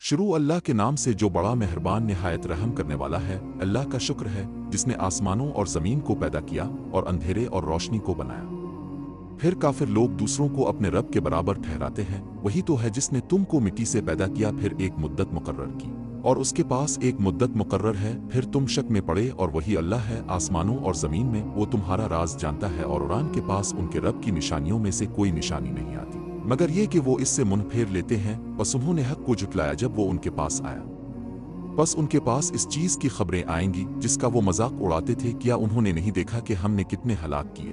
शुरू अल्लाह के नाम से जो बड़ा मेहरबान निहायत रहम करने वाला है। अल्लाह का शुक्र है जिसने आसमानों और ज़मीन को पैदा किया और अंधेरे और रोशनी को बनाया। फिर काफिर लोग दूसरों को अपने रब के बराबर ठहराते हैं। वही तो है जिसने तुमको मिट्टी से पैदा किया, फिर एक मुद्दत मुकर्रर की और उसके पास एक मुद्दत मुकर्रर है, फिर तुम शक में पड़े और वही अल्लाह है आसमानों और ज़मीन में, वो तुम्हारा राज जानता है। और कुरान के पास उनके रब की निशानियों में से कोई निशानी नहीं आती मगर ये कि वो इससे मुंह फेर लेते हैं। बस उन्होंने हक को झुटलाया जब वो उनके पास आया। बस उनके पास इस चीज़ की खबरें आएंगी जिसका वो मजाक उड़ाते थे। क्या उन्होंने नहीं देखा कि हमने कितने हलाक किए?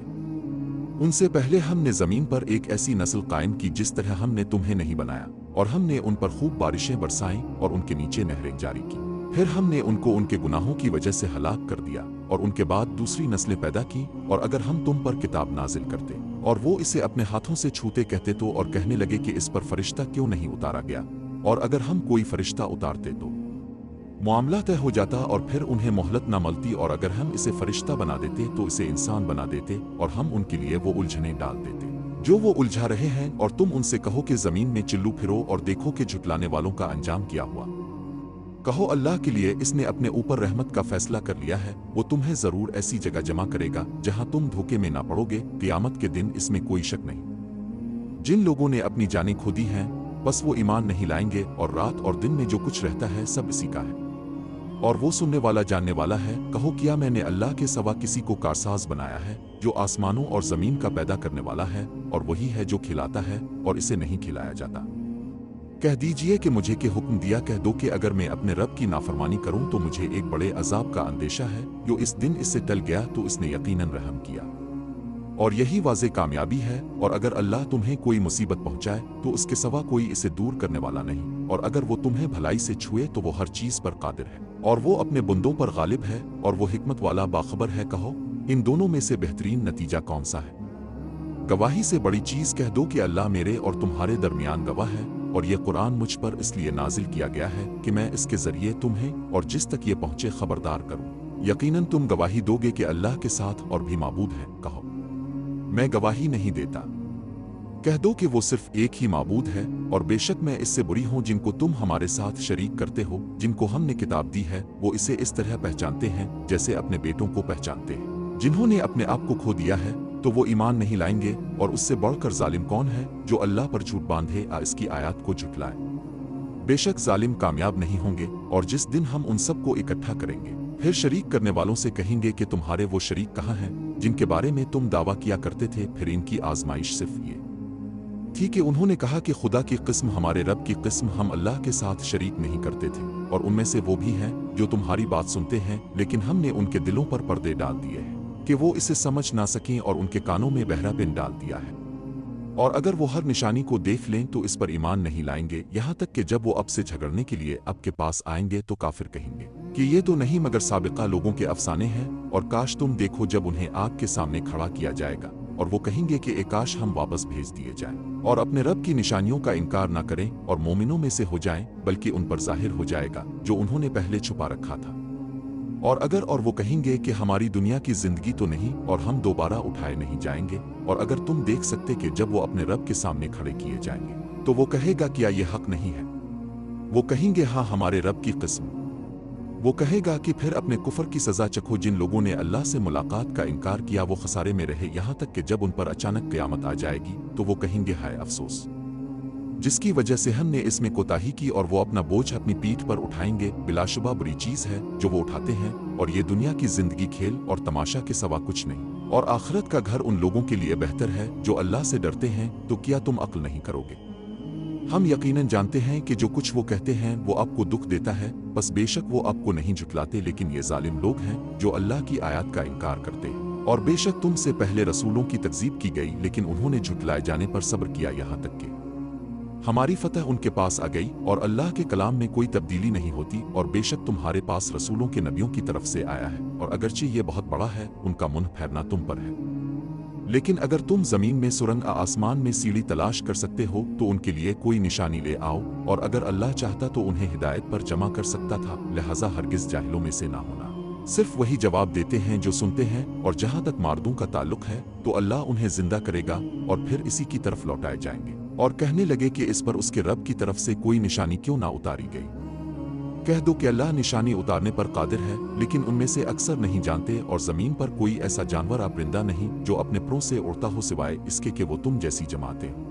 उनसे पहले हमने ज़मीन पर एक ऐसी नस्ल कायम की जिस तरह हमने तुम्हें नहीं बनाया, और हमने उन पर खूब बारिशें बरसाईं और उनके नीचे नहरें जारी की। फिर हमने उनको उनके गुनाहों की वजह से हलाक कर दिया और उनके बाद दूसरी नस्लें पैदा की। और अगर हम तुम पर किताब नाजिल करते और वो इसे अपने हाथों से छूते कहते तो, और कहने लगे कि इस पर फरिश्ता क्यों नहीं उतारा गया, और अगर हम कोई फरिश्ता उतारते तो मामला तय हो जाता और फिर उन्हें मोहलत न मिलती। और अगर हम इसे फरिश्ता बना देते तो इसे इंसान बना देते और हम उनके लिए वो उलझनें डाल देते जो वो उलझा रहे हैं। और तुम उनसे कहो कि ज़मीन में चिल्लू फिरो और देखो कि झुटलाने वालों का अंजाम क्या हुआ। कहो अल्लाह के लिए इसने अपने ऊपर रहमत का फैसला कर लिया है। वो तुम्हें ज़रूर ऐसी जगह जमा करेगा जहां तुम धोखे में ना पड़ोगे। क़यामत के दिन इसमें कोई शक नहीं। जिन लोगों ने अपनी जानें खो दी हैं बस वो ईमान नहीं लाएंगे, और रात और दिन में जो कुछ रहता है सब इसी का है, और वो सुनने वाला जानने वाला है। कहो क्या मैंने अल्लाह के सिवा किसी को कारसाज बनाया है जो आसमानों और ज़मीन का पैदा करने वाला है, और वही है जो खिलाता है और इसे नहीं खिलाया जाता। कह दीजिए कि मुझे के हुक्म दिया, कह दो कि अगर मैं अपने रब की नाफरमानी करूं तो मुझे एक बड़े अजाब का अंदेशा है। जो इस दिन इससे टल गया तो इसने यकीनन रहम किया, और यही वाज़े कामयाबी है। और अगर अल्लाह तुम्हें कोई मुसीबत पहुंचाए तो उसके सिवा कोई इसे दूर करने वाला नहीं, और अगर वो तुम्हें भलाई से छुए तो वो हर चीज़ पर कादिर है, और वो अपने बंदों पर गालिब है, और वो हिकमत वाला बाखबर है। कहो इन दोनों में से बेहतरीन नतीजा कौन सा है? गवाही से बड़ी चीज़ कह दो कि अल्लाह मेरे और तुम्हारे दरमियान गवाह है, और ये कुरान मुझ पर इसलिए नाजिल किया गया है कि मैं इसके ज़रिए तुम्हें और जिस तक ये पहुँचे खबरदार करूँ। यकीनन तुम गवाही दोगे कि अल्लाह के साथ और भी माबूद है। कहो मैं गवाही नहीं देता। कह दो कि वो सिर्फ एक ही माबूद है, और बेशक मैं इससे बुरी हूँ जिनको तुम हमारे साथ शरीक करते हो। जिनको हमने किताब दी है वो इसे इस तरह पहचानते हैं जैसे अपने बेटों को पहचानते हैं। जिन्होंने अपने आप को खो दिया है तो वो ईमान नहीं लाएंगे, और उससे बढ़कर जालिम कौन है जो अल्लाह पर झूठ बांधे या इसकी आयत को झुटलाए। बेशक जालिम कामयाब नहीं होंगे। और जिस दिन हम उन सब को इकट्ठा करेंगे फिर शरीक करने वालों से कहेंगे कि तुम्हारे वो शरीक कहाँ हैं जिनके बारे में तुम दावा किया करते थे। फिर इनकी आजमाइश सिर्फ ये थी कि उन्होंने कहा कि खुदा की किस्म, हमारे रब की किस्म, हम अल्लाह के साथ शरीक नहीं करते थे। और उनमें से वो भी हैं जो तुम्हारी बात सुनते हैं, लेकिन हमने उनके दिलों पर पर्दे डाल दिए हैं कि वो इसे समझ ना सकें, और उनके कानों में बहरापन डाल दिया है। और अगर वो हर निशानी को देख लें तो इस पर ईमान नहीं लाएंगे, यहाँ तक कि जब वो अब से झगड़ने के लिए अब के पास आएंगे तो काफिर कहेंगे कि ये तो नहीं मगर साबिका लोगों के अफसाने हैं। और काश तुम देखो जब उन्हें आग के सामने खड़ा किया जाएगा, और वो कहेंगे कि काश हम वापस भेज दिए जाएं और अपने रब की निशानियों का इनकार ना करें और मोमिनों में से हो जाएं, बल्कि उन पर जाहिर हो जाएगा जो उन्होंने पहले छुपा रखा था। और वो कहेंगे कि हमारी दुनिया की जिंदगी तो नहीं, और हम दोबारा उठाए नहीं जाएंगे। और अगर तुम देख सकते कि जब वो अपने रब के सामने खड़े किए जाएंगे तो वो कहेगा क्या ये हक नहीं है? वो कहेंगे हाँ हमारे रब की कसम। वो कहेगा कि फिर अपने कुफर की सजा चखो। जिन लोगों ने अल्लाह से मुलाकात का इनकार किया वो खसारे में रहे, यहाँ तक कि जब उन पर अचानक क़यामत आ जाएगी तो वो कहेंगे हाय अफसोस, जिसकी वजह से हमने इसमें कोताही की। और वो अपना बोझ अपनी पीठ पर उठाएंगे। बिलाशुबा बुरी चीज़ है जो वो उठाते हैं, और ये दुनिया की जिंदगी खेल और तमाशा के सिवा कुछ नहीं, और आखिरत का घर उन लोगों के लिए बेहतर है जो अल्लाह से डरते हैं। तो क्या तुम अक्ल नहीं करोगे? हम यकीनन जानते हैं कि जो कुछ वो कहते हैं वो आपको दुख देता है, बस बेशक वो आपको नहीं झुटलाते। लेकिन ये जालिम लोग हैं जो अल्लाह की आयत का इनकार करते हैं। और बेशक तुमसे पहले रसूलों की तकज़ीब की गई, लेकिन उन्होंने झुटलाए जाने पर सब्र किया, यहाँ तक कि हमारी फतह उनके पास आ गई। और अल्लाह के कलाम में कोई तब्दीली नहीं होती। और बेशक तुम्हारे पास रसूलों के नबियों की तरफ से आया है, और अगरचे ये बहुत बड़ा है, उनका मुंह फेरना तुम पर है। लेकिन अगर तुम जमीन में सुरंग आसमान में सीढ़ी तलाश कर सकते हो तो उनके लिए कोई निशानी ले आओ। और अगर अल्लाह चाहता तो उन्हें हिदायत पर जमा कर सकता था, लिहाजा हरगिज जाहिलों में से ना होना। सिर्फ वही जवाब देते हैं जो सुनते हैं। और जहाँ तक मार्दों का ताल्लुक है तो अल्लाह उन्हें जिंदा करेगा और फिर इसी की तरफ लौटाए जाएंगे। और कहने लगे कि इस पर उसके रब की तरफ से कोई निशानी क्यों ना उतारी गई। कह दो कि अल्लाह निशानी उतारने पर कादिर है, लेकिन उनमें से अक्सर नहीं जानते, और ज़मीन पर कोई ऐसा जानवर या परिंदा नहीं जो अपने परों से उड़ता हो सिवाय इसके कि वो तुम जैसी जमाते हो।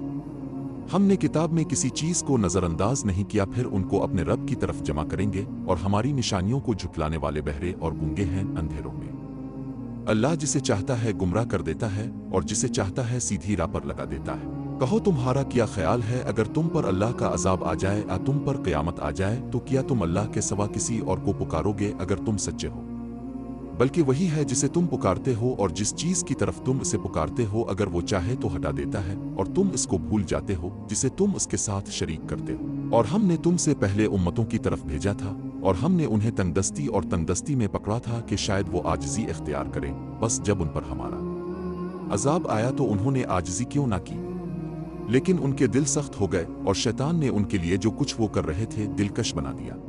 हमने किताब में किसी चीज़ को नज़रअंदाज नहीं किया, फिर उनको अपने रब की तरफ जमा करेंगे, और हमारी निशानियों को झुठलाने वाले बहरे और गूंगे हैं अंधेरों में। अल्लाह जिसे चाहता है गुमराह कर देता है, और जिसे चाहता है सीधी राह पर लगा देता है। कहो तुम्हारा क्या ख्याल है, अगर तुम पर अल्लाह का अजाब आ जाए या तुम पर क़यामत आ जाए तो क्या तुम अल्लाह के सिवा किसी और को पुकारोगे अगर तुम सच्चे हो? बल्कि वही है जिसे तुम पुकारते हो, और जिस चीज़ की तरफ तुम इसे पुकारते हो अगर वो चाहे तो हटा देता है, और तुम इसको भूल जाते हो जिसे तुम उसके साथ शरीक करते हो। और हमने तुमसे पहले उम्मतों की तरफ भेजा था, और हमने उन्हें तंगदस्ती और तंगदस्ती में पकड़ा था कि शायद वो आजिज़ी इख्तियार करें। बस जब उन पर हमारा अजाब आया तो उन्होंने आजिज़ी क्यों ना की, लेकिन उनके दिल सख्त हो गए, और शैतान ने उनके लिए जो कुछ वो कर रहे थे दिलकश बना दिया।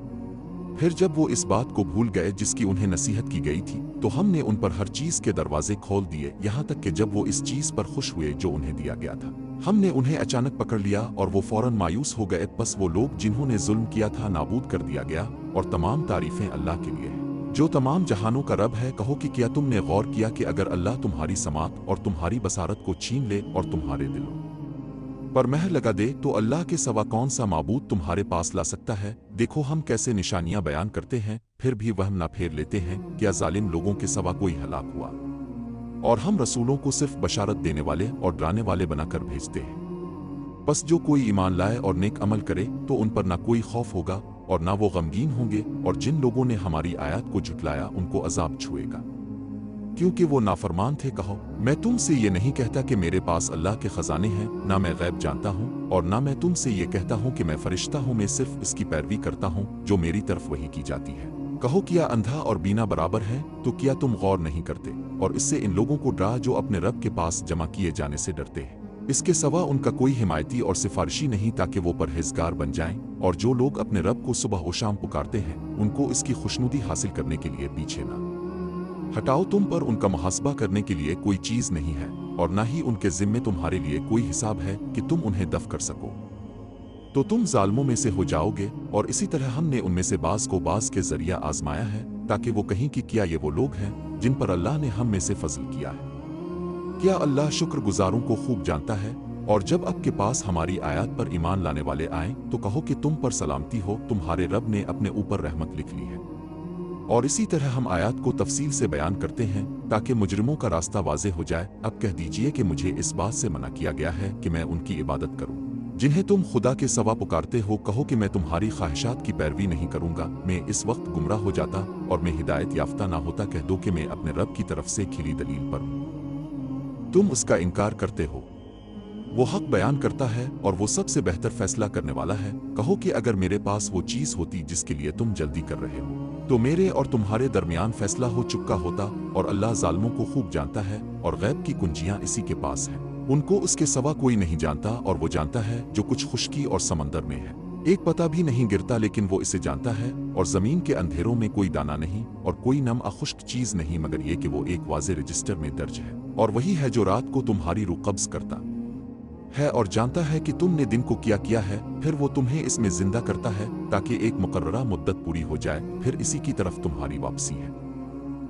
फिर जब वो इस बात को भूल गए जिसकी उन्हें नसीहत की गई थी, तो हमने उन पर हर चीज़ के दरवाजे खोल दिए, यहाँ तक कि जब वो इस चीज़ पर खुश हुए जो उन्हें दिया गया था, हमने उन्हें अचानक पकड़ लिया और वो फौरन मायूस हो गए। बस वो लोग जिन्होंने जुल्म किया था नाबूद कर दिया गया, और तमाम तारीफें अल्लाह के लिए हैं जो तमाम जहानों का रब है। कहो कि क्या तुमने गौर किया कि अगर अल्लाह तुम्हारी समात और तुम्हारी बसारत को छीन ले और तुम्हारे दिलों पर महर लगा दे तो अल्लाह के सिवा कौन सा माबूद तुम्हारे पास ला सकता है? देखो हम कैसे निशानियां बयान करते हैं, फिर भी वहम ना फेर लेते हैं। क्या जालिम लोगों के सिवा कोई हलाक हुआ? और हम रसूलों को सिर्फ बशारत देने वाले और डराने वाले बनाकर भेजते हैं। बस जो कोई ईमान लाए और नेक अमल करे तो उन पर ना कोई खौफ होगा और ना वो गमगीन होंगे, और जिन लोगों ने हमारी आयत को झुटलाया उनको अजाब छुएगा क्योंकि वो नाफरमान थे। कहो मैं तुमसे ये नहीं कहता कि मेरे पास अल्लाह के खजाने हैं, ना मैं गैब जानता हूँ, और ना मैं तुमसे ये कहता हूँ कि मैं फरिश्ता हूँ, मैं सिर्फ इसकी पैरवी करता हूँ जो मेरी तरफ वही की जाती है। कहो क्या अंधा और बीना बराबर है? तो क्या तुम गौर नहीं करते और इससे इन लोगों को डरा जो अपने रब के पास जमा किए जाने से डरते हैं। इसके सिवा उनका कोई हिमायती और सिफारिशी नहीं ताकि वो परहेजगार बन जाएं, और जो लोग अपने रब को सुबह और शाम पुकारते हैं उनको इसकी खुशनुदी हासिल करने के लिए पीछे ना हटाओ। तुम पर उनका मुहासबा करने के लिए कोई चीज़ नहीं है, और ना ही उनके जिम्मे तुम्हारे लिए कोई हिसाब है कि तुम उन्हें दफ कर सको, तो तुम जालिमों में से हो जाओगे। और इसी तरह हमने उनमें से बाज को बाज के जरिया आजमाया है ताकि वो कहीं कि क्या ये वो लोग हैं जिन पर अल्लाह ने हम में से फजल किया है। क्या अल्लाह शुक्रगुजारों को खूब जानता है? और जब आपके पास हमारी आयत पर ईमान लाने वाले आएं तो कहो कि तुम पर सलामती हो, तुम्हारे रब ने अपने ऊपर रहमत लिख ली है। और इसी तरह हम आयत को तफसील से बयान करते हैं ताकि मुजरिमों का रास्ता वाज़ेह हो जाए। अब कह दीजिए कि मुझे इस बात से मना किया गया है कि मैं उनकी इबादत करूं जिन्हें तुम खुदा के सिवा पुकारते हो। कहो कि मैं तुम्हारी ख्वाहिशात की पैरवी नहीं करूंगा, मैं इस वक्त गुमराह हो जाता और मैं हिदायत याफ्ता ना होता। कह दो कि मैं अपने रब की तरफ से खिली दलील पर हूं, तुम उसका इनकार करते हो। वो हक बयान करता है और वो सबसे बेहतर फैसला करने वाला है। कहो कि अगर मेरे पास वो चीज़ होती जिसके लिए तुम जल्दी कर रहे हो तो मेरे और तुम्हारे दरमियान फैसला हो चुका होता, और अल्लाह जालिमों को खूब जानता है और गैब की कुंजियां इसी के पास हैं। उनको उसके सिवा कोई नहीं जानता, और वो जानता है जो कुछ खुश्की और समंदर में है। एक पता भी नहीं गिरता लेकिन वो इसे जानता है, और जमीन के अंधेरों में कोई दाना नहीं और कोई नम खुश्क चीज नहीं मगर ये कि वो एक वाज़े रजिस्टर में दर्ज है। और वही है जो रात को तुम्हारी रूह कब्ज करता है और जानता है कि तुमने दिन को क्या किया है, फिर वो तुम्हें इसमें जिंदा करता है ताकि एक मुकर्ररा मुद्दत पूरी हो जाए, फिर इसी की तरफ तुम्हारी वापसी है।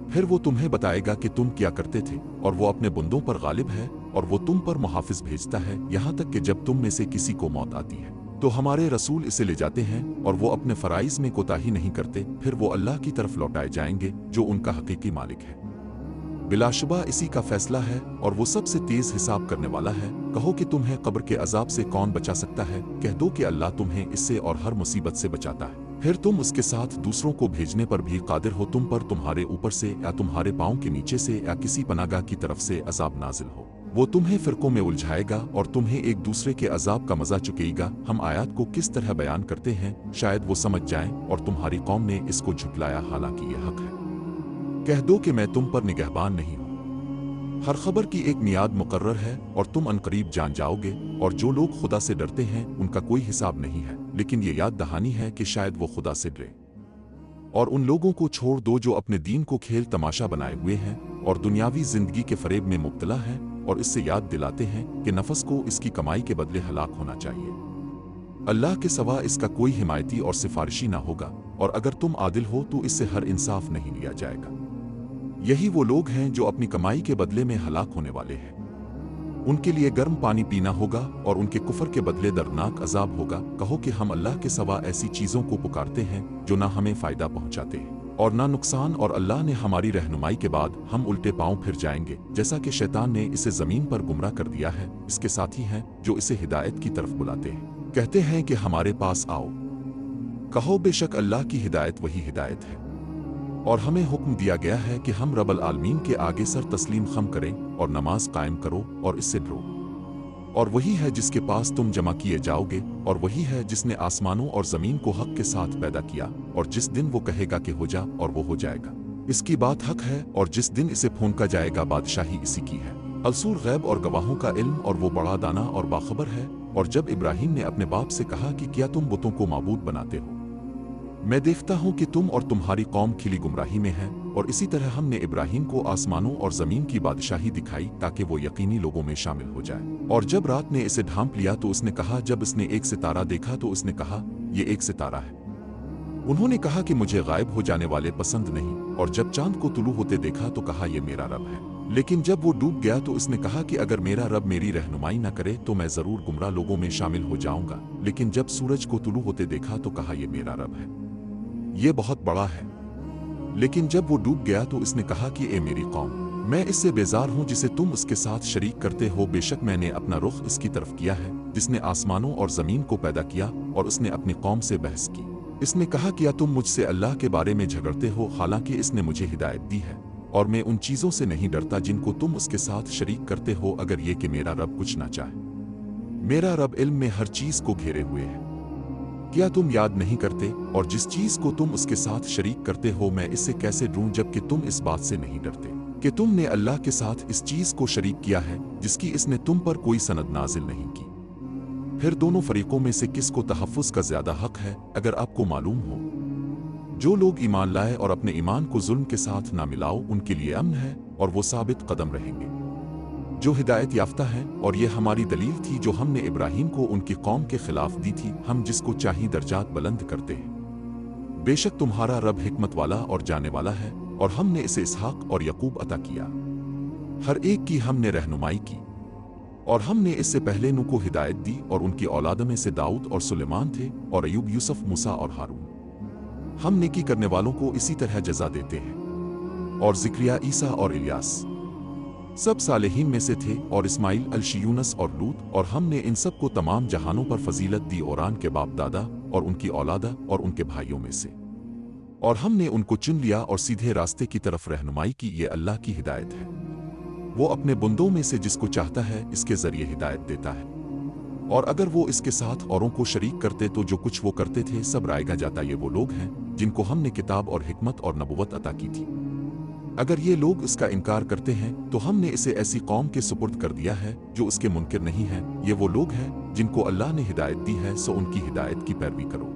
फिर वो तुम्हें बताएगा कि तुम क्या करते थे, और वो अपने बंदों पर गालिब है और वो तुम पर मुहाफिज भेजता है, यहाँ तक कि जब तुम में से किसी को मौत आती है तो हमारे रसूल इसे ले जाते हैं और वो अपने फराइज में कोताही नहीं करते। फिर वो अल्लाह की तरफ लौटाए जाएंगे जो उनका हकीकी मालिक है। बिलाशुबा इसी का फैसला है और वो सबसे तेज हिसाब करने वाला है। कहो कि तुम्हें कब्र के अजाब से कौन बचा सकता है? कह दो कि अल्लाह तुम्हें इससे और हर मुसीबत से बचाता है। फिर तुम उसके साथ दूसरों को भेजने पर भी कादिर हो। तुम पर तुम्हारे ऊपर से या तुम्हारे पाँव के नीचे से या किसी पनागाह की तरफ से अजाब नाजिल हो, वो तुम्हें फिरकों में उलझाएगा और तुम्हें एक दूसरे के अजाब का मजा चुकेगा। हम आयत को किस तरह बयान करते हैं शायद वो समझ जाएं, और तुम्हारी कौम ने इसको झुटलाया हालांकि ये हक है। कह दो कि मैं तुम पर निगहबान नहीं हूं। हर खबर की एक मियाद मुकर्रर है और तुम अनकरीब जान जाओगे। और जो लोग खुदा से डरते हैं उनका कोई हिसाब नहीं है, लेकिन ये याद दहानी है कि शायद वो खुदा से डरे। और उन लोगों को छोड़ दो जो अपने दीन को खेल तमाशा बनाए हुए हैं और दुनियावी जिंदगी के फरेब में मुब्तला हैं। और इससे याद दिलाते हैं कि नफस को इसकी कमाई के बदले हलाक होना चाहिए। अल्लाह के सिवा इसका कोई हिमायती और सिफारिशी ना होगा, और अगर तुम आदिल हो तो इससे हर इंसाफ नहीं लिया जाएगा। यही वो लोग हैं जो अपनी कमाई के बदले में हलाक होने वाले हैं। उनके लिए गर्म पानी पीना होगा और उनके कुफर के बदले दर्दनाक अजाब होगा। कहो कि हम अल्लाह के सिवा ऐसी चीज़ों को पुकारते हैं जो ना हमें फ़ायदा पहुंचाते हैं और ना नुकसान, और अल्लाह ने हमारी रहनुमाई के बाद हम उल्टे पांव फिर जाएंगे, जैसा कि शैतान ने इसे ज़मीन पर गुमराह कर दिया है। इसके साथी हैं जो इसे हिदायत की तरफ बुलाते हैं, कहते हैं कि हमारे पास आओ। कहो बेशक अल्लाह की हिदायत वही हिदायत है, और हमें हुक्म दिया गया है कि हम रब्बुल आलमीन के आगे सर तस्लीम खम करें और नमाज कायम करो और इससे डरो। और वही है जिसके पास तुम जमा किए जाओगे, और वही है जिसने आसमानों और ज़मीन को हक के साथ पैदा किया, और जिस दिन वो कहेगा कि हो जा और वो हो जाएगा। इसकी बात हक है, और जिस दिन इसे फूंका जाएगा बादशाही इसी की है। अलसूर गैब और गवाहों का इल्म, और वो बड़ा दाना और बाखबर है। और जब इब्राहीम ने अपने बाप से कहा कि क्या तुम बुतों को माबूद बनाते हो, मैं देखता हूं कि तुम और तुम्हारी कौम खिली गुमराही में है। और इसी तरह हमने इब्राहीम को आसमानों और ज़मीन की बादशाही दिखाई ताकि वो यकीनी लोगों में शामिल हो जाए। और जब रात ने इसे ढांप लिया तो उसने कहा, जब इसने एक सितारा देखा तो उसने कहा ये एक सितारा है। उन्होंने कहा कि मुझे गायब हो जाने वाले पसंद नहीं। और जब चांद को तुलू होते देखा तो कहा ये मेरा रब है। लेकिन जब वो डूब गया तो इसने कहा कि अगर मेरा रब मेरी रहनुमाई न करे तो मैं ज़रूर गुमराह लोगों में शामिल हो जाऊंगा। लेकिन जब सूरज को तुलू होते देखा तो कहा ये मेरा रब है, ये बहुत बड़ा है। लेकिन जब वो डूब गया तो इसने कहा कि ए मेरी कौम, मैं इससे बेजार हूं जिसे तुम उसके साथ शरीक करते हो। बेशक मैंने अपना रुख इसकी तरफ किया है जिसने आसमानों और ज़मीन को पैदा किया। और उसने अपनी कौम से बहस की। इसने कहा क्या तुम मुझसे अल्लाह के बारे में झगड़ते हो, हालांकि इसने मुझे हिदायत दी है, और मैं उन चीज़ों से नहीं डरता जिनको तुम उसके साथ शरीक करते हो। अगर ये कि मेरा रब कुछ ना चाहे। मेरा रब इल्म में हर चीज़ को घेरे हुए है। क्या तुम याद नहीं करते? और जिस चीज को तुम उसके साथ शरीक करते हो मैं इससे कैसे डरूं, जबकि तुम इस बात से नहीं डरते कि तुमने अल्लाह के साथ इस चीज को शरीक किया है जिसकी इसने तुम पर कोई सनद नाजिल नहीं की। फिर दोनों फरीकों में से किसको तहफ़्फ़ुज़ का ज्यादा हक है? अगर आपको मालूम हो, जो लोग ईमान लाए और अपने ईमान को जुल्म के साथ ना मिलाओ, उनके लिए अमन है और वो साबित कदम रहेंगे जो हिदायत याफ्ता है। और ये हमारी दलील थी जो हमने इब्राहीम को उनकी कौम के खिलाफ दी थी। हम जिसको चाही दर्जात बुलंद करते हैं। बेशक तुम्हारा रब हिकमत वाला और जाने वाला है, और हमने इसे इसहाक और यकूब अता किया। हर एक की हमने रहनुमाई की, और हमने इससे पहले नूह को हिदायत दी, और उनकी औलाद में से दाऊद और सुलेमान थे, और अयूब, यूसुफ, मूसा और हारून। हम नेकी करने वालों को इसी तरह जजा देते हैं। और ज़िक्रिया, ईसा और इलियास सब सालेहीन में से थे, और इस्माइल, अलशी, यूनस और लूत। और हमने इन सब को तमाम जहानों पर फजीलत दी, ओरान के बाप दादा और उनकी औलादा और उनके भाइयों में से। और हमने उनको चुन लिया और सीधे रास्ते की तरफ रहनुमाई की। ये अल्लाह की हिदायत है। वो अपने बंदों में से जिसको चाहता है इसके जरिए हिदायत देता है। और अगर वो इसके साथ औरों को शरीक करते तो जो कुछ वो करते थे सब रायगा जाता। ये वो लोग हैं जिनको हमने किताब और हिकमत और नबुवत अता की थी। अगर ये लोग इसका इनकार करते हैं तो हमने इसे ऐसी कौम के सुपुर्द कर दिया है जो उसके मुनकिर नहीं है। ये वो लोग हैं जिनको अल्लाह ने हिदायत दी है, सो उनकी हिदायत की पैरवी करो।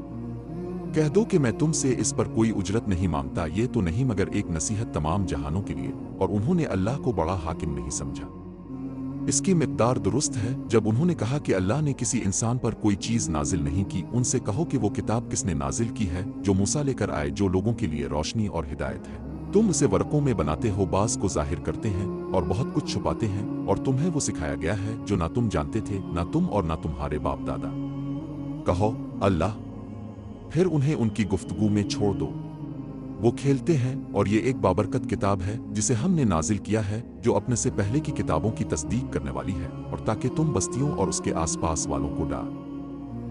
कह दो कि मैं तुमसे इस पर कोई उजरत नहीं मांगता, ये तो नहीं मगर एक नसीहत तमाम जहानों के लिए। और उन्होंने अल्लाह को बड़ा हाकिम नहीं समझा। इसकी मिक़दार दुरुस्त है। जब उन्होंने कहा कि अल्लाह ने किसी इंसान पर कोई चीज़ नाजिल नहीं की, उनसे कहो कि वो किताब किसने नाजिल की है जो मूसा लेकर आए, जो लोगों के लिए रोशनी और हिदायत है। तुम इसे वर्कों में बनाते हो, बाज़ को जाहिर करते हैं और बहुत कुछ छुपाते हैं। और तुम्हें वो सिखाया गया है जो ना तुम जानते थे, ना तुम और ना तुम्हारे बाप दादा। कहो अल्लाह। फिर उन्हें उनकी गुफ्तगू में छोड़ दो। वो खेलते हैं, और ये एक बाबरकत किताब है जिसे हमने नाजिल किया है जो अपने से पहले की किताबों की तस्दीक करने वाली है, और ताकि तुम बस्तियों और उसके आसपास वालों को डराओ।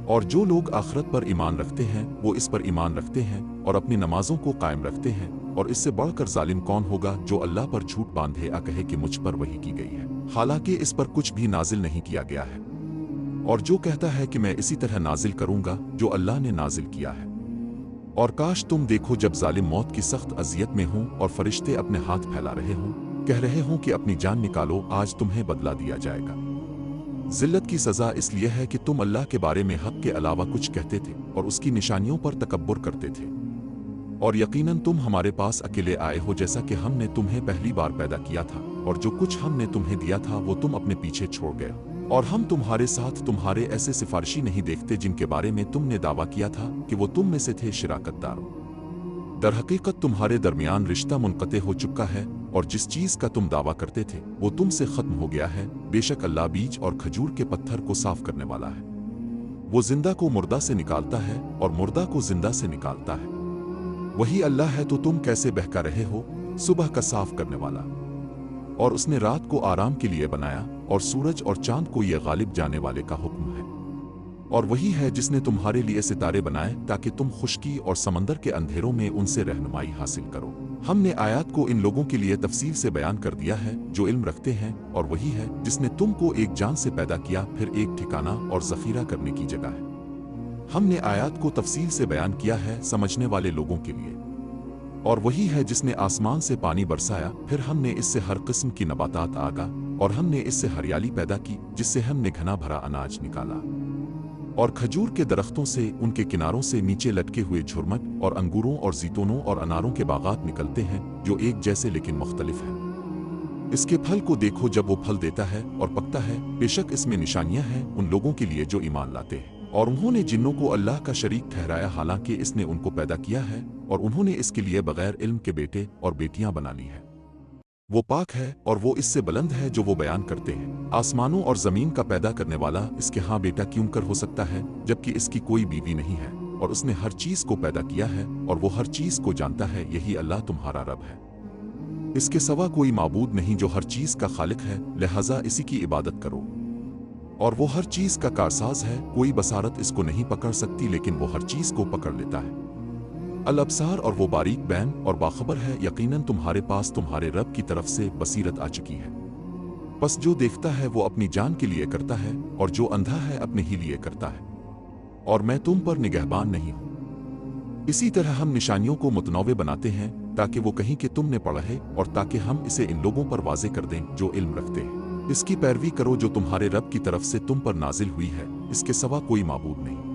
और जो लोग आखिरत पर ईमान रखते हैं वो इस पर ईमान रखते हैं और अपनी नमाजों को कायम रखते हैं। और इससे बढ़कर जालिम कौन होगा जो अल्लाह पर झूठ बांधे आ कहे कि मुझ पर वही की गई है, हालांकि इस पर कुछ भी नाजिल नहीं किया गया है। और जो कहता है कि मैं इसी तरह नाजिल करूंगा जो अल्लाह ने नाजिल किया है। और काश तुम देखो जब जालिम मौत की सख्त अजियत में हों और फरिश्ते अपने हाथ फैला रहे हों, कह रहे हों कि अपनी जान निकालो, आज तुम्हें बदला दिया जाएगा। जिल्लत की सज़ा इसलिए है कि तुम अल्लाह के बारे में हक के अलावा कुछ कहते थे और उसकी निशानियों पर तकब्बुर करते थे। और यकीनन तुम हमारे पास अकेले आए हो जैसा कि हमने तुम्हें पहली बार पैदा किया था, और जो कुछ हमने तुम्हें दिया था वो तुम अपने पीछे छोड़ गए, और हम तुम्हारे साथ तुम्हारे ऐसे सिफारिशी नहीं देखते जिनके बारे में तुमने दावा किया था कि वो तुम में से थे शिराकतदारों। दरहकीकत तुम्हारे दरमियान रिश्ता मुनक़ते हो चुका है, और जिस चीज़ का तुम दावा करते थे वो तुमसे ख़त्म हो गया है। बेशक अल्लाह बीज और खजूर के पत्थर को साफ करने वाला है। वो जिंदा को मुर्दा से निकालता है और मुर्दा को जिंदा से निकालता है। वही अल्लाह है तो तुम कैसे बहका रहे हो, सुबह का साफ करने वाला। और उसने रात को आराम के लिए बनाया, और सूरज और चांद को ये गालिब जाने वाले का हुक्म है। और वही है जिसने तुम्हारे लिए सितारे बनाए ताकि तुम खुश्की और समंदर के अंधेरों में उनसे रहनुमाई हासिल करो। हमने आयत को इन लोगों के लिए तफसील से बयान कर दिया है जो इल्म रखते हैं, और वही है जिसने तुमको एक जान से पैदा किया, फिर एक ठिकाना और ज़ख़ीरा करने की जगह है। हमने आयत को तफसील से बयान किया है समझने वाले लोगों के लिए। और वही है जिसने आसमान से पानी बरसाया, फिर हमने इससे हर किस्म की नबातात आगा, और हमने इससे हरियाली पैदा की जिससे हमने घना भरा अनाज निकाला। और खजूर के दरख्तों से उनके किनारों से नीचे लटके हुए झुरमट, और अंगूरों और ज़ैतूनों और अनारों के बागात निकलते हैं जो एक जैसे लेकिन मुख्तलिफ हैं। इसके फल को देखो जब वो फल देता है और पकता है, बेशक इसमें निशानियां हैं उन लोगों के लिए जो ईमान लाते हैं। और उन्होंने जिन्नों को अल्लाह का शरीक ठहराया, हालांकि इसने उनको पैदा किया है, और उन्होंने इसके लिए बगैर इल्म के बेटे और बेटियां बना ली है। वो पाक है और वो इससे बुलंद है जो वो बयान करते हैं। आसमानों और ज़मीन का पैदा करने वाला इसके हाँ बेटा क्यों कर हो सकता है जबकि इसकी कोई बीवी नहीं है, और उसने हर चीज़ को पैदा किया है और वो हर चीज़ को जानता है। यही अल्लाह तुम्हारा रब है, इसके सिवा कोई माबूद नहीं जो हर चीज़ का खालिक है, लिहाजा इसी की इबादत करो। और वो हर चीज़ का कारसाज है, कोई बसारत इसको नहीं पकड़ सकती लेकिन वो हर चीज़ को पकड़ लेता है। अल अब्सार, और वो बारीक बैन और बाखबर है। यकीनन तुम्हारे पास तुम्हारे रब की तरफ से बसीरत आ चुकी है। बस जो देखता है वो अपनी जान के लिए करता है, और जो अंधा है अपने ही लिए करता है, और मैं तुम पर निगहबान नहीं हूं। इसी तरह हम निशानियों को मुतनव्वे बनाते हैं ताकि वो कहीं कि तुमने पढ़ा है, और ताकि हम इसे इन लोगों पर वाज़े कर दें जो इल्म रखते हैं। इसकी पैरवी करो जो तुम्हारे रब की तरफ से तुम पर नाजिल हुई है, इसके सिवा कोई माबूद नहीं।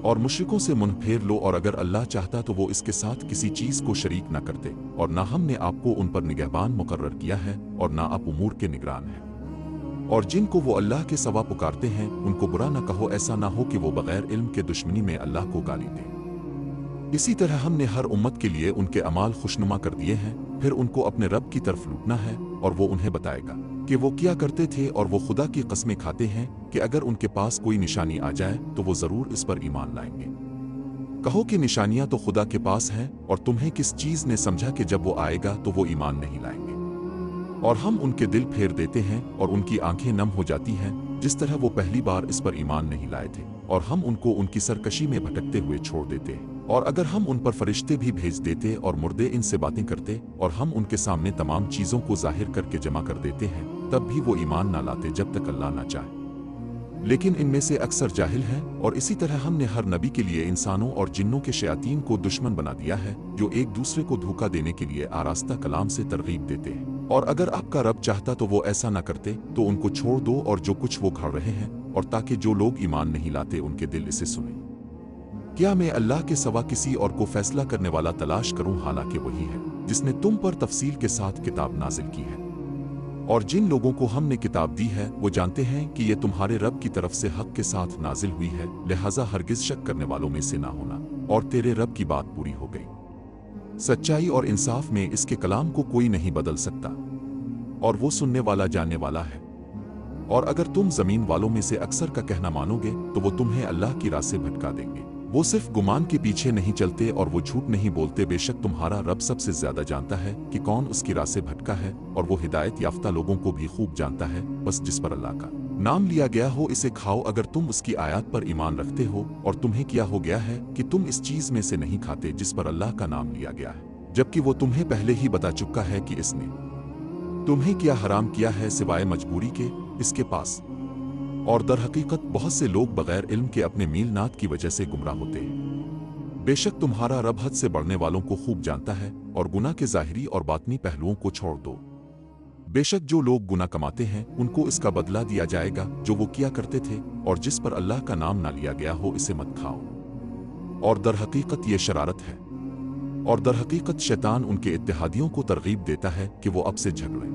और मुश्रिकों से मुंह फेर लो, और अगर अल्लाह चाहता तो वो इसके साथ किसी चीज़ को शरीक न करते, और ना हमने आपको उन पर निगहबान मुकर्रर किया है, और ना आप उमूर के निगरान हैं। और जिनको वो अल्लाह के सवा पुकारते हैं उनको बुरा न कहो, ऐसा ना हो कि वो बगैर इल्म के दुश्मनी में अल्लाह को गाली दें। इसी तरह हमने हर उम्मत के लिए उनके अमाल खुशनुमा कर दिए हैं, फिर उनको अपने रब की तरफ लूटना है, और वो उन्हें बताएगा कि वो क्या करते थे। और वो खुदा की कसमें खाते हैं कि अगर उनके पास कोई निशानी आ जाए तो वो ज़रूर इस पर ईमान लाएंगे। कहो कि निशानियां तो खुदा के पास हैं, और तुम्हें किस चीज़ ने समझा कि जब वो आएगा तो वो ईमान नहीं लाएंगे। और हम उनके दिल फेर देते हैं और उनकी आंखें नम हो जाती हैं, जिस तरह वो पहली बार इस पर ईमान नहीं लाए थे, और हम उनको उनकी सरकशी में भटकते हुए छोड़ देते हैं। और अगर हम उन पर फरिश्ते भी भेज देते और मुर्दे इनसे बातें करते, और हम उनके सामने तमाम चीज़ों को जाहिर करके जमा कर देते हैं, तब भी वो ईमान ना लाते जब तक अल्लाह ना चाहे। लेकिन इनमें से अक्सर जाहिल हैं। और इसी तरह हमने हर नबी के लिए इंसानों और जिन्नों के शयातीन को दुश्मन बना दिया है, जो एक दूसरे को धोखा देने के लिए आरास्ता कलाम से तरगीब देते हैं। और अगर आपका रब चाहता तो वो ऐसा ना करते, तो उनको छोड़ दो और जो कुछ वो घड़ रहे हैं, और ताकि जो लोग ईमान नहीं लाते उनके दिल इसे सुने। क्या मैं अल्लाह के सवा किसी और को फैसला करने वाला तलाश करूं, हालांकि वही है जिसने तुम पर तफसील के साथ किताब नाजिल की है। और जिन लोगों को हमने किताब दी है वो जानते हैं कि ये तुम्हारे रब की तरफ से हक के साथ नाजिल हुई है, लिहाजा हरगिज शक करने वालों में से ना होना, और तेरे रब की बात पूरी हो गई। सच्चाई और इंसाफ में इसके कलाम को कोई नहीं बदल सकता, और वो सुनने वाला जानने वाला है। और अगर तुम जमीन वालों में से अक्सर का कहना मानोगे तो वो तुम्हें अल्लाह की राह से भटका देंगे। वो सिर्फ गुमान के पीछे नहीं चलते और वो झूठ नहीं बोलते। बेशक तुम्हारा रब सबसे ज्यादा जानता है कि कौन उसकी राह से भटका है, और वो हिदायत याफ्ता लोगों को भी खूब जानता है। बस जिस पर अल्लाह का नाम लिया गया हो इसे खाओ अगर तुम उसकी आयत पर ईमान रखते हो। और तुम्हें क्या हो गया है कि तुम इस चीज में से नहीं खाते जिस पर अल्लाह का नाम लिया गया है, जबकि वो तुम्हें पहले ही बता चुका है कि इसने तुम्हें क्या हराम किया है सिवाय मजबूरी के इसके पास। और दर हकीकत बहुत से लोग बगैर इल्म के अपने मील नात की वजह से गुमराह होते हैं। बेशक तुम्हारा रब हद से बढ़ने वालों को खूब जानता है, और गुनाह के ज़ाहिरी और बातनी पहलुओं को छोड़ दो। बेशक जो लोग गुनाह कमाते हैं उनको इसका बदला दिया जाएगा जो वो किया करते थे। और जिस पर अल्लाह का नाम ना लिया गया हो इसे मत खाओ। और दर हकीकत ये शरारत है। और दर हकीकत शैतान उनके इत्तेहादियों को तरगीब देता है कि वो अब से झगड़ें।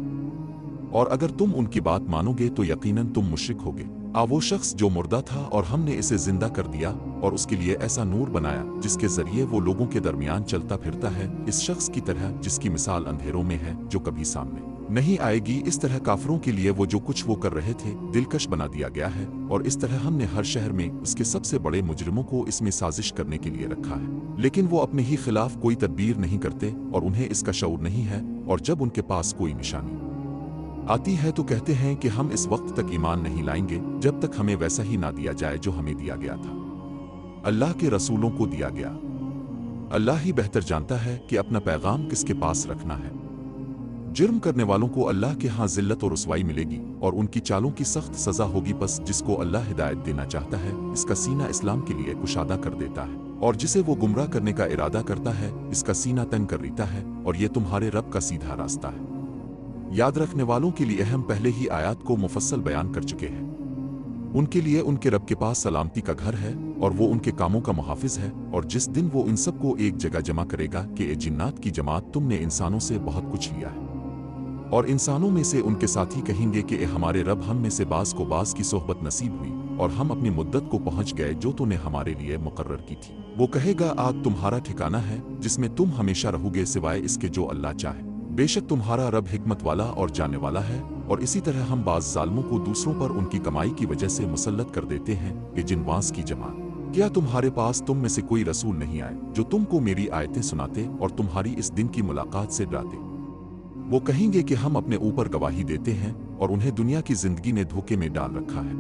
और अगर तुम उनकी बात मानोगे तो यकीनन तुम मुशरिक होगे। वो शख्स जो मुर्दा था और हमने इसे जिंदा कर दिया और उसके लिए ऐसा नूर बनाया जिसके जरिए वो लोगों के दरमियान चलता फिरता है, इस शख्स की तरह जिसकी मिसाल अंधेरों में है जो कभी सामने नहीं आएगी। इस तरह काफरों के लिए वो जो कुछ वो कर रहे थे दिलकश बना दिया गया है, और इस तरह हमने हर शहर में उसके सबसे बड़े मुजरिमों को इसमें साजिश करने के लिए रखा है, लेकिन वो अपने ही खिलाफ कोई तदबीर नहीं करते और उन्हें इसका शऊर नहीं है। और जब उनके पास कोई निशानी आती है तो कहते हैं कि हम इस वक्त तक ईमान नहीं लाएंगे जब तक हमें वैसा ही ना दिया जाए जो हमें दिया गया था, अल्लाह के रसूलों को दिया गया। अल्लाह ही बेहतर जानता है कि अपना पैगाम किसके पास रखना है। जुर्म करने वालों को अल्लाह के यहाँ जिल्लत और रुसवाई मिलेगी और उनकी चालों की सख्त सजा होगी। बस जिसको अल्लाह हिदायत देना चाहता है इसका सीना इस्लाम के लिए कुशादा कर देता है, और जिसे वो गुमराह करने का इरादा करता है इसका सीना तंग कर देता है, और ये तुम्हारे रब का सीधा रास्ता है। याद रखने वालों के लिए हम पहले ही आयात को मुफस्सल बयान कर चुके हैं। उनके लिए उनके रब के पास सलामती का घर है और वो उनके कामों का मुहाफिज है। और जिस दिन वो इन सबको एक जगह जमा करेगा कि ए जिन्नात की जमात, तुमने इंसानों से बहुत कुछ लिया है, और इंसानों में से उनके साथी कहेंगे कि ए हमारे रब, हम में से बाज को बाज की सोहबत नसीब हुई और हम अपनी मुद्दत को पहुंच गए जो तूने हमारे लिए मुकर्रर की थी। वो कहेगा, आग तुम्हारा ठिकाना है जिसमें तुम हमेशा रहोगे सिवाय इसके जो अल्लाह चाहे। बेशक तुम्हारा रब हिकमत वाला और जानने वाला है। और इसी तरह हम बाज जालिमों को दूसरों पर उनकी कमाई की वजह से मुसल्लत कर देते हैं कि जिनवास की जमात, क्या तुम्हारे पास तुम में से कोई रसूल नहीं आए जो तुमको मेरी आयतें सुनाते और तुम्हारी इस दिन की मुलाकात से डराते? वो कहेंगे कि हम अपने ऊपर गवाही देते हैं और उन्हें दुनिया की जिंदगी ने धोखे में डाल रखा है।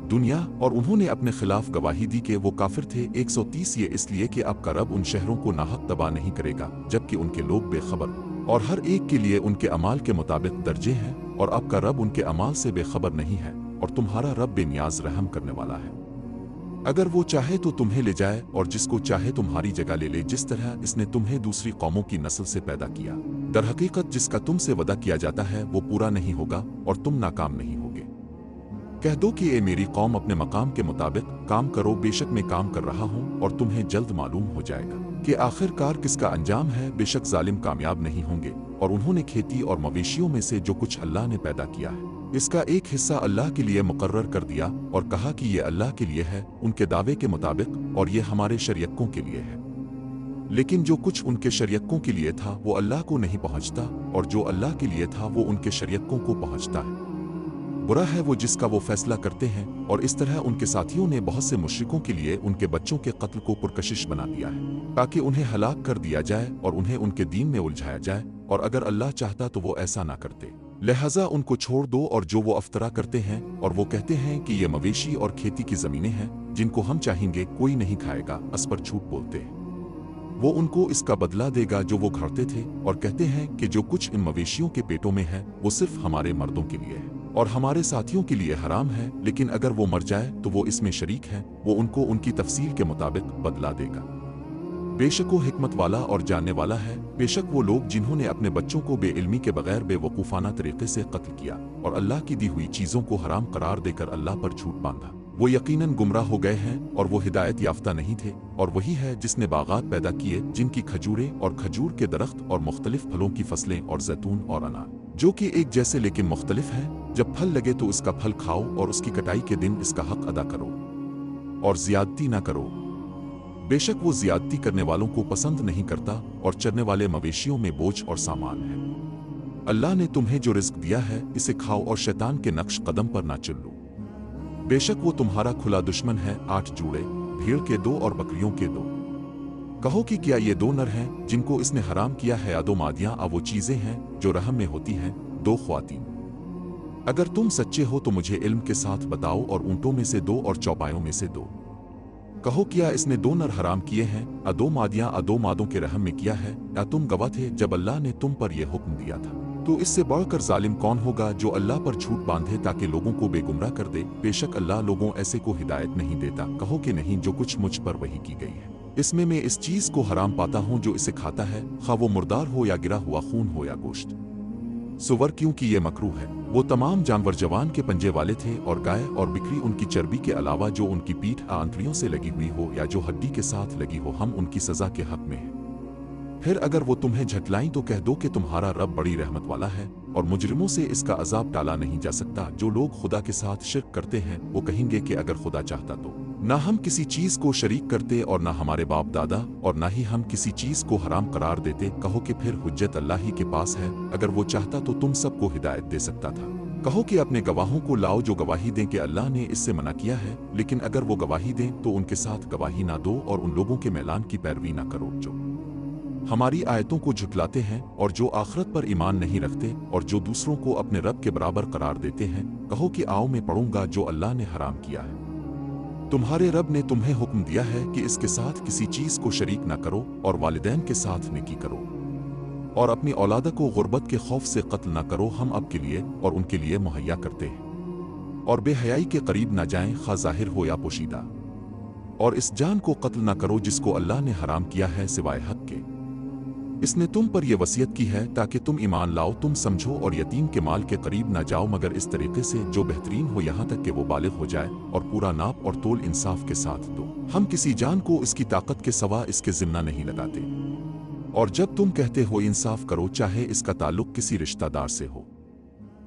दुनिया और उन्होंने अपने खिलाफ गवाही दी कि वो काफिर थे। 130 ये इसलिए कि आपका रब उन शहरों को नाहक तबाह नहीं करेगा जबकि उनके लोग बेखबर, और हर एक के लिए उनके अमाल के मुताबिक दर्जे हैं, और आपका रब उनके अमाल से बेखबर नहीं है, और तुम्हारा रब बेनियाज रहम करने वाला है। अगर वो चाहे तो तुम्हें ले जाए और जिसको चाहे तुम्हारी जगह ले ले, जिस तरह इसने तुम्हें दूसरी कौमों की नस्ल से पैदा किया। दर हकीकत जिसका तुमसे वदा किया जाता है वो पूरा नहीं होगा और तुम नाकाम नहीं होगे। कह दो कि ए मेरी कौम, अपने मकाम के मुताबिक काम करो, बेशक मैं काम कर रहा हूँ और तुम्हें जल्द मालूम हो जाएगा कि आखिरकार किसका अंजाम है। बेशक जालिम कामयाब नहीं होंगे। और उन्होंने खेती और मवेशियों में से जो कुछ अल्लाह ने पैदा किया है इसका एक हिस्सा अल्लाह के लिए मुकर्रर कर दिया और कहा कि ये अल्लाह के लिए है उनके दावे के मुताबिक, और ये हमारे शरीयकों के लिए है। लेकिन जो कुछ उनके शरीयकों के लिए था वो अल्लाह को नहीं पहुंचता, और जो अल्लाह के लिए था वो उनके शरीयकों को पहुंचता है। बुरा है वो जिसका वो फैसला करते हैं। और इस तरह उनके साथियों ने बहुत से मुशरिकों के लिए उनके बच्चों के कत्ल को पुरकशिश बना दिया है ताकि उन्हें हलाक कर दिया जाए और उन्हें उनके दीन में उलझाया जाए, और अगर अल्लाह चाहता तो वो ऐसा ना करते। लिहाजा उनको छोड़ दो। और जो वो अफ्तरा करते हैं और वो कहते हैं कि ये मवेशी और खेती की जमीनें हैं जिनको हम चाहेंगे कोई नहीं खाएगा, अस पर झूठ बोलते हैं। वो उनको इसका बदला देगा जो वो घड़ते थे और कहते हैं कि जो कुछ इन मवेशियों के पेटों में है वो सिर्फ हमारे मर्दों के लिए है और हमारे साथियों के लिए हराम है, लेकिन अगर वो मर जाए तो वो इसमें शरीक है। वो उनको उनकी तफसील के मुताबिक बदला देगा। बेशक वो हिकमत वाला और जानने वाला है। बेशक वो लोग जिन्होंने अपने बच्चों को बेइल्मी के बगैर बेवकूफ़ाना तरीके से कत्ल किया और अल्लाह की दी हुई चीज़ों को हराम करार देकर अल्लाह पर झूठ बांधा, वो यकीनन गुमराह हो गए हैं और वो हिदायत याफ्ता नहीं थे। और वही है जिसने बागात पैदा किए जिनकी खजूरें और खजूर के दरख्त और मुख्तलिफ फलों की फसलें और जैतून और अनार जो कि एक जैसे लेकिन मुख्तलिफ हैं। जब फल लगे तो इसका फल खाओ और उसकी कटाई के दिन इसका हक अदा करो और ज्यादती ना करो। बेशक वो ज्यादती करने वालों को पसंद नहीं करता और चरने वाले मवेशियों में बोझ और सामान है। अल्लाह ने तुम्हें जो रिज्क दिया है इसे खाओ और शैतान के नक्श कदम पर ना चलो। बेशक वो तुम्हारा खुला दुश्मन है। 8 जूड़े, भीड़ के 2 और बकरियों के 2। कहो कि क्या ये 2 नर हैं जिनको इसने हराम किया है या 2 मादियां वो चीजें हैं जो रहम में होती हैं, 2 ख्वातीन? अगर तुम सच्चे हो तो मुझे इल्म के साथ बताओ। और ऊंटों में से 2 और चौपायों में से 2। कहो क्या इसने 2 नर हराम किए हैं या 2 मादियां 2 मादों के रहम में किया है, या तुम गवाह थे जब अल्लाह ने तुम पर यह हुक्म दिया था? तो इससे बढ़कर जालिम कौन होगा जो अल्लाह पर झूठ बांधे ताकि लोगों को बेगुमराह कर दे? बेशक अल्लाह लोगों ऐसे को हिदायत नहीं देता। कहो कि नहीं, जो कुछ मुझ पर वही की गई है इसमें मैं इस चीज को हराम पाता हूँ जो इसे खाता है, खा वो मुर्दार हो या गिरा हुआ खून हो या गोश्त। सुवर, क्योंकि ये मकरूह है। वो तमाम जानवर जवान के पंजे वाले थे और गाय और बिक्री उनकी चर्बी के अलावा जो उनकी पीठ आंतड़ियों से लगी हुई हो या जो हड्डी के साथ लगी हो, हम उनकी सजा के हक में हैं। پھر اگر وہ تمہیں جھٹلائیں تو کہہ دو کہ تمہارا رب بڑی رحمت والا ہے اور مجرموں سے اس کا عذاب ٹالا نہیں جا سکتا۔ جو لوگ خدا کے ساتھ شرک کرتے ہیں وہ کہیں گے کہ اگر خدا چاہتا تو نہ ہم کسی چیز کو شریک کرتے اور نہ ہمارے باپ دادا اور نہ ہی ہم کسی چیز کو حرام قرار دیتے۔ کہو کہ پھر حجت اللہ ہی کے پاس ہے، اگر وہ چاہتا تو تم سب کو ہدایت دے سکتا تھا۔ کہو کہ اپنے گواہوں کو لاؤ جو گواہی دیں کہ اللہ نے اس سے منع کیا ہے، لیکن اگر وہ گواہی دیں تو ان کے ساتھ گواہی نہ دو اور ان لوگوں کے میلان کی پیروی نہ کرو جو ہماری آیتوں کو جھٹلاتے ہیں اور جو آخرت پر ایمان نہیں رکھتے اور جو دوسروں کو اپنے رب کے برابر قرار دیتے ہیں۔ کہو کہ آؤ میں پڑھوں گا جو اللہ نے حرام کیا ہے۔ تمہارے رب نے تمہیں حکم دیا ہے کہ اس کے ساتھ کسی چیز کو شریک نہ کرو اور والدین کے ساتھ نیکی کرو اور اپنی اولاد کو غربت کے خوف سے قتل نہ کرو۔ ہم اب کے لیے اور ان کے لیے مہیا کرتے ہیں، اور بے حیائی کے قریب نہ جائیں خواہ ظاہر ہو یا پوشیدہ، اور اس جان کو قتل نہ کرو جس کو اللہ نے حرام کیا ہے سوائے حق کے۔ اس نے تم پر یہ وصیت کی ہے تاکہ تم ایمان لاؤ۔ تم سمجھو اور یتیم کے مال کے قریب نہ جاؤ مگر اس طریقے سے جو بہترین ہو یہاں تک کہ وہ بالغ ہو جائے، اور پورا ناپ اور تول انصاف کے ساتھ دو۔ ہم کسی جان کو اس کی طاقت کے سوا اس کے ذمہ نہیں لگاتے، اور جب تم کہتے ہو انصاف کرو چاہے اس کا تعلق کسی رشتہ دار سے ہو،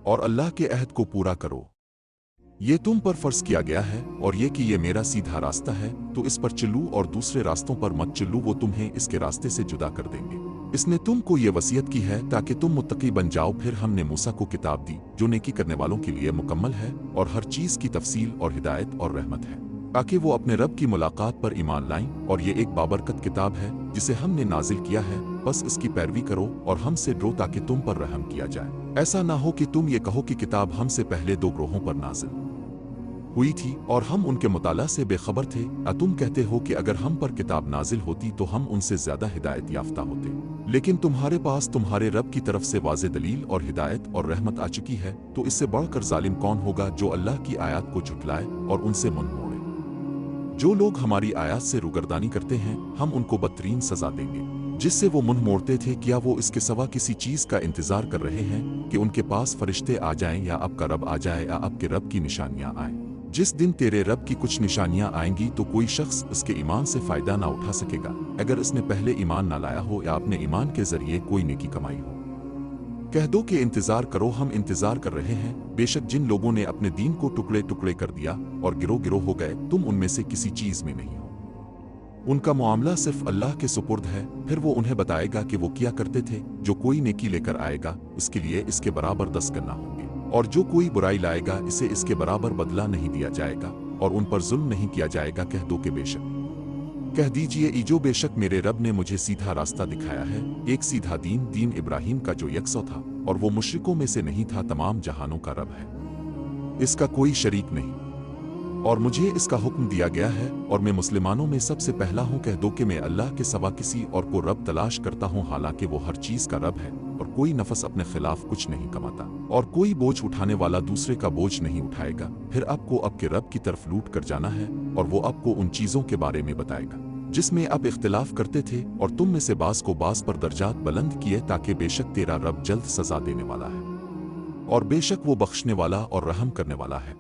اور اللہ کے عہد کو پورا کرو۔ یہ تم پر فرض کیا گیا ہے، اور یہ کہ یہ میرا سیدھا راستہ ہے تو اس پر چلو اور دوسرے راستوں پر مت چلو، وہ تمہیں اس کے راستے سے جدا کر دیں گے۔ اس نے تم کو یہ وصیت کی ہے تاکہ تم متقی بن جاؤ۔ پھر ہم نے موسیٰ کو کتاب دی جو نیکی کرنے والوں کے لیے مکمل ہے اور ہر چیز کی تفصیل اور ہدایت اور رحمت ہے، تاکہ وہ اپنے رب کی ملاقات پر ایمان لائیں۔ اور یہ ایک بابرکت کتاب ہے جسے ہم نے نازل کیا ہے، بس اس کی پیروی کرو اور ہم سے ڈرو تاکہ تم پر رحم کیا جائے۔ ایسا نہ ہو کہ تم یہ کہو کہ کتاب ہم سے پہلے 2 گروہوں پر نازل ہوئی تھی اور ہم ان کے مطالعہ سے بے خبر تھے۔ تم کہتے ہو کہ اگر ہم پر کتاب نازل ہوتی تو ہم ان سے زیادہ ہدایت یافتہ ہوتے، لیکن تمہارے پاس تمہارے رب کی طرف سے واضح دلیل اور ہدایت اور رحمت آ چکی ہے، تو اس سے بڑھ کر ظالم کون ہوگا جو اللہ کی آیات کو جھٹلائے اور ان سے منہ موڑے۔ جو لوگ ہماری آیات سے روگردانی کرتے ہیں ہم ان کو بدترین سزا دیں گے۔ جس سے وہ منہ موڑتے تھے کیا وہ اس کے سوا کسی چیز کا انتظار کر رہے ہیں کہ ان کے پاس فرشتے آ جائیں یا اب کا رب آ جائے یا اب کے رب کی نشانیاں آئیں؟ جس دن تیرے رب کی کچھ نشانیاں آئیں گی تو کوئی شخص اس کے ایمان سے فائدہ نہ اٹھا سکے گا اگر اس نے پہلے ایمان نہ لایا ہو یا اپنے ایمان کے ذریعے کوئی نیکی کمائی ہو۔ کہہ دو کہ انتظار کرو، ہم انتظار کر رہے ہیں۔ بے شک جن لوگوں نے اپنے دین کو ٹکڑے ٹکڑے کر دیا اور گروہ گروہ ہو گئے، تم ان میں سے کسی چیز میں نہیں ہو۔ ان کا معاملہ صرف اللہ کے سپرد ہے، پھر وہ انہیں بتائے گا کہ وہ کیا کرتے تھے۔ جو کوئی نیکی لے کر آئے گا اس کے لیے اس کے برابر 10 گنا ہوں گے، اور جو کوئی برائی لائے گا اسے اس کے برابر بدلہ نہیں دیا جائے گا، اور ان پر ظلم نہیں کیا جائے گا۔ کہہ دو کہ بے شک کہہ دیجئے ایجو بے شک میرے رب نے مجھے سیدھا راستہ دکھایا ہے، ایک سیدھا دین ابراہیم کا جو یکسو تھا، اور وہ مشرکوں میں سے نہیں تھا، تمام جہانوں کا رب ہے، اس کا کوئی شریک نہیں، اور مجھے اس کا حکم دیا گیا ہے اور میں مسلمانوں میں سب سے پہلا ہوں۔ کہہ دو کہ میں اللہ کے سوا کسی اور کو رب تلاش کرتا ہوں، حالانکہ وہ ہر چیز کا رب ہے، اور کوئی نفس اپنے خلاف کچھ نہیں کماتا، اور کوئی بوجھ اٹھانے والا دوسرے کا بوجھ نہیں اٹھائے گا۔ پھر آپ کو اب کے رب کی طرف لوٹ کر جانا ہے، اور وہ آپ کو ان چیزوں کے بارے میں بتائے گا جس میں آپ اختلاف کرتے تھے، اور تم میں سے بعض کو بعض پر درجات بلند کیے، تاکہ بے شک تیرا رب جلد سزا دینے والا ہے، اور بے شک وہ بخشنے والا اور رحم کرنے والا ہے۔